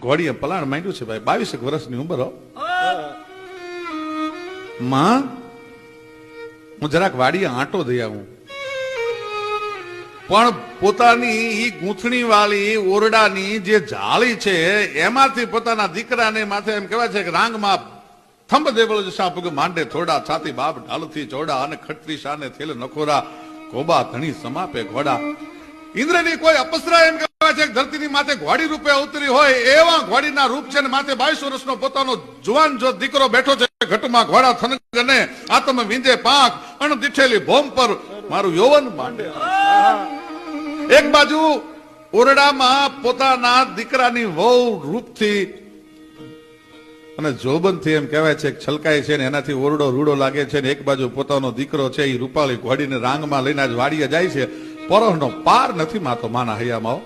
ઘોડીએ પલાણ માંડ્યું છે ભાઈ, 22 વર્ષની ઉંમર હો. માં હું જરાક વાડીએ આંટો દઈ આવું. પણ પોતાની ઈ ગૂંથણી વાળી ઓરડાની જે જાળી છે એમાંથી પોતાના દીકરાને માથે એમ કહેવાય છે કે રાંગમાં થંભ દેવળ જશા પગ માંડે થોડા, છાતી બાપ ઢાલથી ચોડા, અને ખટરી શાને થેલ નખોરા, કોબા ધણી સમાપે ઘોડા. ઇન્દ્રની કોઈ અપસરા એમ કહેવાય છે કે ધરતીની માથે ઘોડી રૂપે અવતરી હોય એવા ઘોડીના રૂપ છે, ને માથે 22 વર્ષનો પોતાનો જુવાન જો દીકરો બેઠો છે ઘટમાં ઘોડા થનગને, આત્મ વિંજે પાંખ, અણ દીઠેલી ભોમ પર મારું યૌવન માંડે. એક બાજુ ઓરડામાં પોતાના દીકરાની વહુ રૂપથી અને જોબનથી એમ કહેવાય છે છલકાય છે ને એનાથી ઓરડો રૂડો લાગે છે, ને એક બાજુ પોતાનો દીકરો છે એ રૂપાળી ઘોડીને રાંગમાં લઈને આજ વાડીએ જાય છે. પરોહનો પાર નથી માતો માના હૈયામાં.